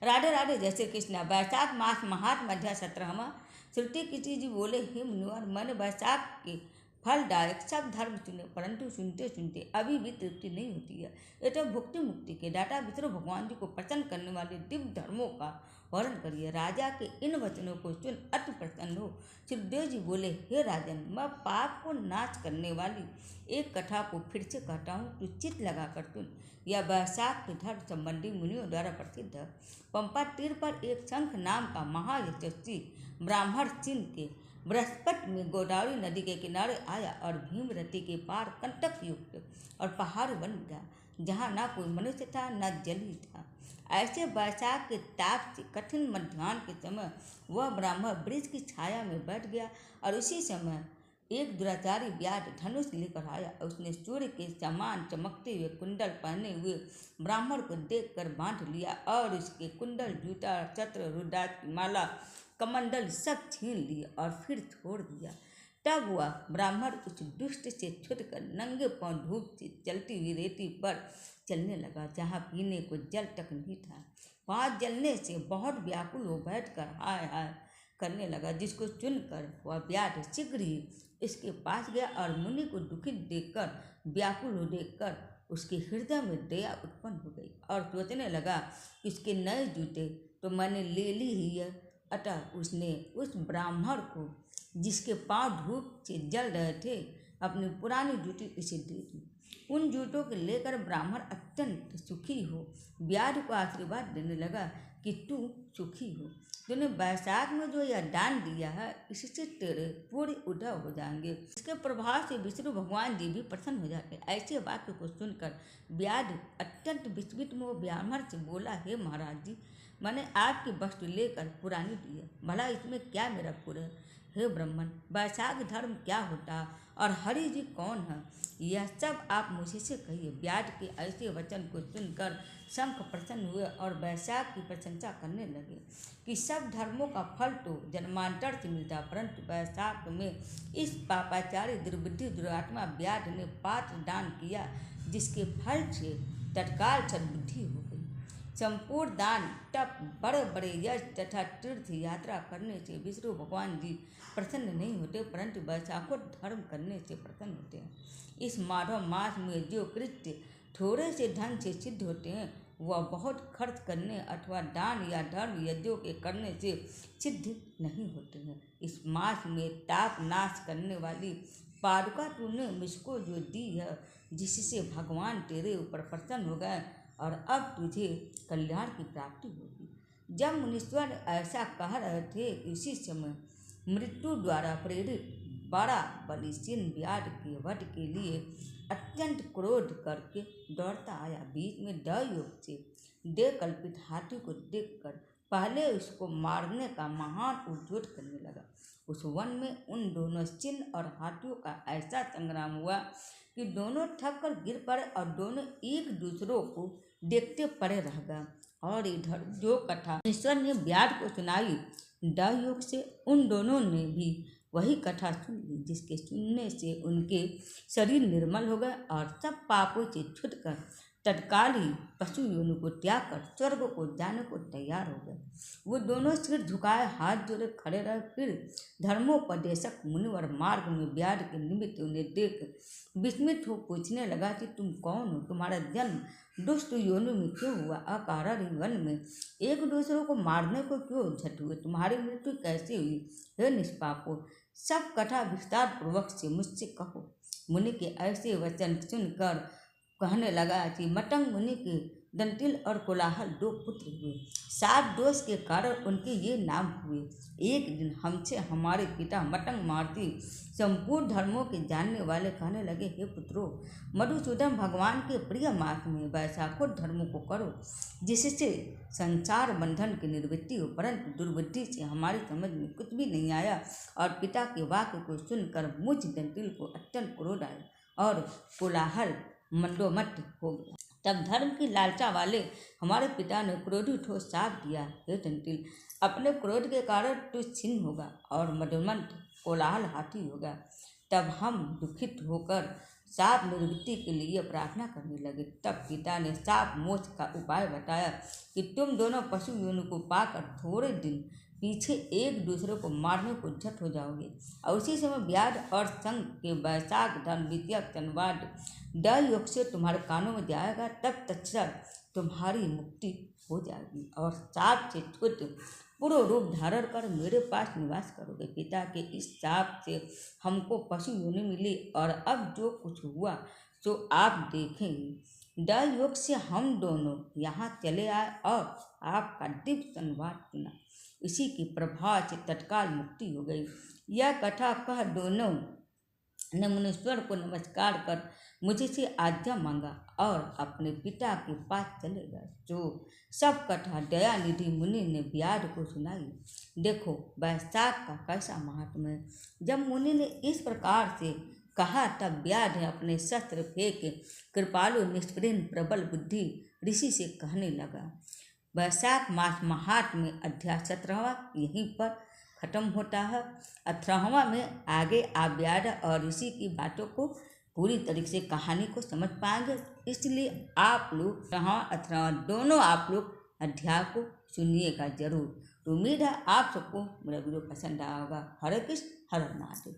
राधे राधे, जय श्री कृष्ण। वैशाख मास महात मध्य 17वां। श्रुति कीर्ति जी बोले, हे मुनिवर, मैंने वैशाख के फलदायक सब धर्म चुने, परंतु सुनते सुनते अभी भी तृप्ति नहीं होती है। ये तो भुक्ति मुक्ति के दाता विष्णु भगवान जी को प्रसन्न करने वाले दिव्य धर्मों का वर्णन करिए। राजा के इन वचनों को सुन अति प्रसन्न हो सुखदेव जी बोले, हे राजन, मैं पाप को नाश करने वाली एक कथा को फिर से कहता हूँ, तू चित्त लगाकर सुन। यह वैशाख के धर्म संबंधी मुनियों द्वारा प्रसिद्ध है। पंपा तीर पर एक शंख नाम का महायशस्वी ब्राह्मण चिन्ह के बृहस्पति में गोदावरी नदी के किनारे आया और भीमरती के पार कंटक युक्त और पहाड़ बन गया, जहाँ ना कोई मनुष्य था न जल ही था। ऐसे वैशाख के ताप से कठिन मध्याह्न के समय वह ब्राह्मण वृक्ष की छाया में बैठ गया और उसी समय एक दुराचारी व्याध धनुष लेकर आया। उसने सूर्य के समान चमकते हुए कुंडल पहने हुए ब्राह्मण को देखकर बांध लिया और उसके कुंडल, जूता, छत्र, रुद्राक्ष की माला, कमंडल सब छीन लिए और फिर छोड़ दिया। तब वह ब्राह्मण उस दुष्ट से छुटकर नंगे पांव धूप से चलती हुई रेती पर चलने लगा, जहाँ पीने को जल तक नहीं था। वहाँ जलने से बहुत व्याकुल हो बैठकर हाय हाय करने लगा, जिसको चुनकर वह व्याध शीघ्र ही इसके पास गया और मुनि को दुखित देखकर, व्याकुल हो देखकर उसके हृदय में दया उत्पन्न हो गई और सोचने लगा कि उसके नए जूते तो मैंने ले ली ही है। अतः उसने उस ब्राह्मण को, जिसके पांव धूप से जल रहे थे, अपनी पुरानी जूती उसे दे दी। उन जूतों को लेकर ब्राह्मण अत्यंत सुखी हो व्याध को आशीर्वाद देने लगा कि तू सुखी हो। तूने वैशाख में जो यह दान दिया है, इससे तेरे पूरे उद्धव हो जाएंगे। इसके प्रभाव से विष्णु भगवान जी भी प्रसन्न हो जाते। ऐसे वाक्य को सुनकर व्याध अत्यंत विस्मित में ब्राह्मण से बोला, हे महाराज जी, मैंने आपकी वस्तु लेकर पुरानी दी है, भला इसमें क्या मेरा पूरा है? हे ब्राह्मण, वैशाख धर्म क्या होता और हरि जी कौन है, यह सब आप मुझे से कहिए। व्याध के ऐसे वचन को सुनकर शंख प्रसन्न हुए और वैशाख की प्रशंसा करने लगे कि सब धर्मों का फल तो जन्मांतर से मिलता, परंतु वैशाख में इस पापाचारी दुर्बुद्धि दुरात्मा व्याध ने पात्र दान किया, जिसके फल से तत्काल सद्बुद्धि हो गई। संपूर्ण दान, तप, बड़े बड़े यश तथा तीर्थ यात्रा करने से विष्णु भगवान जी प्रसन्न नहीं होते, परंतु वैशाखोत्सव करने से प्रसन्न होते हैं। इस माधव मास में जो कृत्य थोड़े से धन से सिद्ध होते हैं, वह बहुत खर्च करने अथवा दान या धर्म यज्ञों के करने से सिद्ध नहीं होते हैं। इस मास में ताप नाश करने वाली पादुका तूने मुझको जो दी है, जिससे भगवान तेरे ऊपर प्रसन्न हो गए और अब तुझे कल्याण की प्राप्ति होगी। जब मुनीश्वर ऐसा कह रहे थे, उसी समय मृत्यु द्वारा प्रेरित बड़ा बलिशीन व्याध के वध के लिए अत्यंत क्रोध करके दौड़ता आया। बीच में दयोग से देह कल्पित हाथी को देखकर पहले उसको मारने का महान उद्योग करने लगा। उस वन में उन दोनों चिन्ह और हाथियों का ऐसा संग्राम हुआ कि दोनों थक कर गिर पड़े और दोनों एक दूसरों को देखते पड़े रह गए। और इधर जो कथा ईश्वर ने व्याध को सुनाई, दयोग से उन दोनों ने भी वही कथा सुन ली, जिसके सुनने से उनके शरीर निर्मल हो गए और सब पापों से छूटकर तत्काल ही पशु योनि को त्याग कर स्वर्ग को जाने को तैयार हो गए। वो दोनों सिर झुकाए हाथ जोड़े खड़े रहे। फिर धर्मोपदेशक मुनिवर मार्ग में व्याध के निमित्त उन्हें देख विस्मित हो पूछने लगा कि तुम कौन हो, तुम्हारा जन्म दुष्ट योनि में क्यों हुआ, अकारण वन में एक दूसरे को मारने को क्यों झट हुए, तुम्हारी मृत्यु कैसे हुई, हे निष्पापो, सब कथा विस्तार पूर्वक से मुझसे कहो। मुनि के ऐसे वचन सुनकर कहने लगा कि मतंग मुनि के दंतिल और कोलाहल दो पुत्र हुए। सात दोष के कारण उनके ये नाम हुए। एक दिन हमसे हमारे पिता मतंग मारती संपूर्ण धर्मों के जानने वाले कहने लगे, हे पुत्रों, मधुसूदन भगवान के प्रिय मास में वैशाखोत्सव धर्मों को करो, जिससे संसार बंधन की निवृत्ति हो। परंतु दुर्बुद्धि से हमारी समझ में कुछ भी नहीं आया और पिता के वाक्य को सुनकर मुझ दंतिल को अत्यंत क्रोध आया और कोलाहल मंडोमट हो गया। तब धर्म की लालसा वाले हमारे पिता ने क्रोधित हो शाप दिया, हे दंतिल, अपने क्रोध के कारण तू छिन्न होगा और मंडोमट कोलाहल हाथी होगा। तब हम दुखित होकर शाप निवृत्ति के लिए प्रार्थना करने लगे। तब पिता ने शाप मोक्ष का उपाय बताया कि तुम दोनों पशु योनि को पाकर थोड़े दिन पीछे एक दूसरे को मारने को झट हो जाओगे, और उसी समय व्याध और संघ के वैशाख धर्म द्वितीय चंद्रवाद डर योग से तुम्हारे कानों में जाएगा। तब तत्क्षण तुम्हारी मुक्ति हो जाएगी और शाप से छूट पूर्ण रूप धारण कर मेरे पास निवास करोगे। पिता के इस शाप से हमको पशु योनि मिली और अब जो कुछ हुआ सो आप देखेंगे। दल योग से हम दोनों यहाँ चले आए और आपका दिव्य संवाद सुना। इसी के प्रभाव से तत्काल मुक्ति हो गई। यह कथा कह दोनों ने मुनीश्वर को नमस्कार कर मुझे से आज्ञा मांगा और अपने पिता के पास चले गए। जो सब कथा दयानिधि मुनि ने व्याध को सुनाई। देखो वैशाख का कैसा महात्म्य है। जब मुनि ने इस प्रकार से कहा तब व्याध ने अपने शस्त्र फेंक कृपालु निष्प्रेम प्रबल बुद्धि ऋषि से कहने लगा। वैशाख मास महात्म्य अध्याय 17वां यहीं पर खत्म होता है। 18वां में आगे आप व्याध और ऋषि की बातों को पूरी तरीके से कहानी को समझ पाएंगे। इसलिए आप लोग 18वां दोनों आप लोग अध्याय को सुनिएगा जरूर। तो उम्मीद है आप सबको मेरा वीडियो पसंद आया होगा। हरे कृष्ण हर हर महादेव।